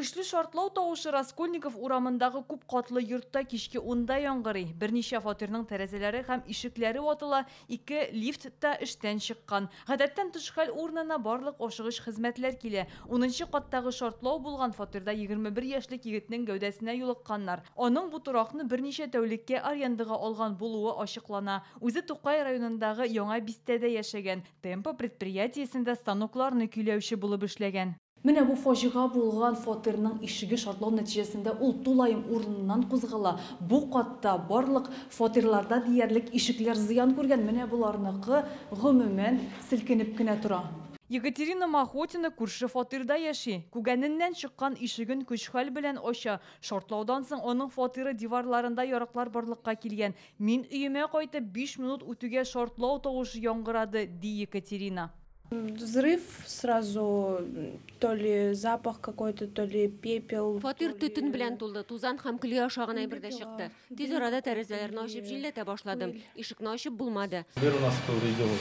Күчле шартлау тавышы Раскольников урамындагы күп катлы йортта кичке 10-да яңгырый. Берничә фатирның тәрәзәләре һәм ишекләре ватыла, 2 лифт та эштән чыккан. Гадәттән тыш хәл урынына барлык ашыгыч хезмәтләр килә. 10нчы каттагы шартлау булган фатирда 21 яшьлек егетнең гәүдәсенә юлыкканнар. Аның бу торакны берничә тәүлеккә арендага алган булуы ачыклана. Үзе Тукай районындагы Яңа Бистәдә яшәгән. Темпо предприятиесендә станокларны көйләүче булып эшләгән. Менә бу фаҗига булган фатирның ишеге шартлау нәтиҗәсендә ул тулайым урыныннан кузгала. Бу катта барлык фатирларда диярлек ишекләр зыян күргән. Менә буларныкы гомумән селкенеп кенә тора. Екатерина Махотина күрше фатирда яши. Күгәненнән чыккан ишеген көч-хәл белән ача. Шартлаудан соң аның фатиры диварларында ярыклар барлыкка килгән. Мин өемә кайтып 5 минут үтүгә шартлау тавышы яңгырады, ди Екатерина. Взрыв сразу, то ли запах какой-то, то ли пепел. Фатир төтен белән тулды, тузан һәм көлгә охшаган әйбер дә чыкты. Тиз арада тәрәзәләрне ачып җилләтә башладым. Ишекне ачып булмады. Дверь у нас повредила.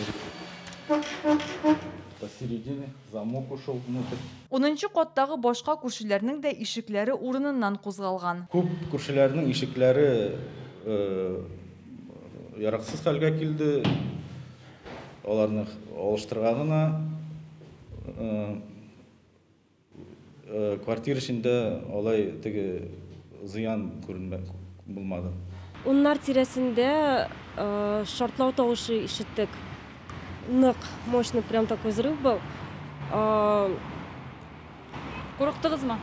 Посередине замок ушел внутрь. 10нчы каттагы башка күршеләрнең дә ишекләре урыныннан кузгалган. Күп күршеләрнең ишекләре яраксыз хәлгә килде. Аларны алыштырганына квартира эчендә алай теге зыян күренмәк булмады. Уннар тирәсендә шартлау тавышы ишеттек. Нык, мощный прям такой взрыв был. Курыктыгызмы?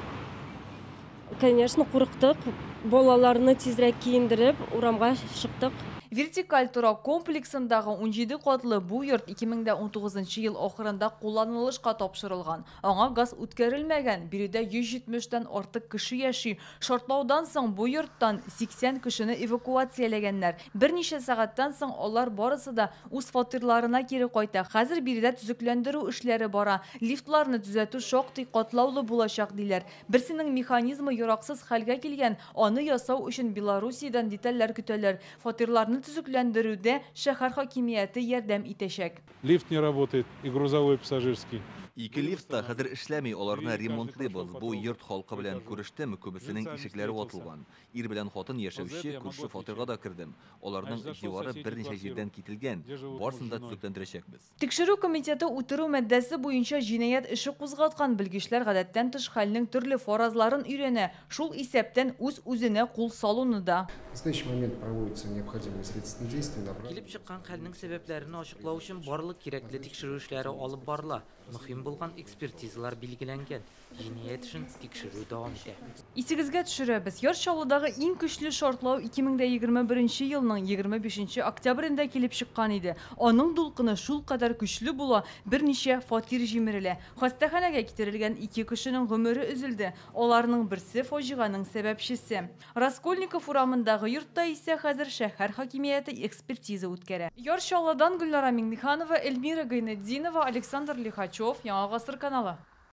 Конечно, курыктык. Балаларны тизрәк киендереп, урамга чыктык. Вертикаль торак комплексындагы 17 катлы бу йорт 2019 ел ахырында кулланылышка тапшырылган. Аңа газ үткәрелмәгән, биредә 170 артык кеше яши. Шартлаудан соң бу йорттан 80 кешене эвакуацияләгәннәр. Берничә сәгатьтән соң алар барысы да үз фатирларына кире кайта. Хәзер биредә төзекләндерү эшләре бара. Лифтларны төзәтү шактый катлаулы булачак диләр. Берсенең механизмы яраксыз хәлгә килгән. Аны ясау өчен Белоруссиядән детальләр көтәләр. Фатирларны төзекләндерүдә шәһәр хакимияте ярдәм итәчәк. Лифт не работает, и грузовой, и пассажирский. Ике лифтта хәзер эшләми, аларны ремонтлыйбыз. Бу йорт халкы белән күрештем, күбесенең ишекләре ватылган. Ир белән хатын яшәүче күрше фатирга да кердем. Аларның дивары берничә җирдән кителгән. Барсын да төзекләндерәчәкбез. Тикшерү комитеты үтерү мәддәсе буенча җинаять эше кузгаткан. Белгечләр гадәттән тыш хәлнең төрле фаразларын өйрәнә. Шул исәптән үз-үзенә кул салуны да. В настоящий момент проводятся необходимые следственные действия. Килеп чыккан хәлнең сәбәпләрен ачыклау өчен барлык кирәкле тикшерү эшләре алып барыла. Мөһим булган экспертизалар билгеләнгән. Җинаять эшен тикшерү дәвам итә. Исегезгә төшерәбез. Яр Чаллыдагы иң көчле шартлау 2021 елның 25 октябрендә килеп чыккан иде. Аның дулкыны шул кадәр көчле була, берничә фатир җимерелә. Хастаханәгә китерелгән 2 кешенең гомере өзелде. Аларның берсе фаҗиганың сәбәпчесе. Раскольников урамындагы йортта исә хәзер шәһәр хакимияте экспертиза үткәрә. Яр Чаллыдан Гөлнара Миңнеханова, Эльмира Гайнетдинова, Александр Лихачев, Яңа Гасыр каналы.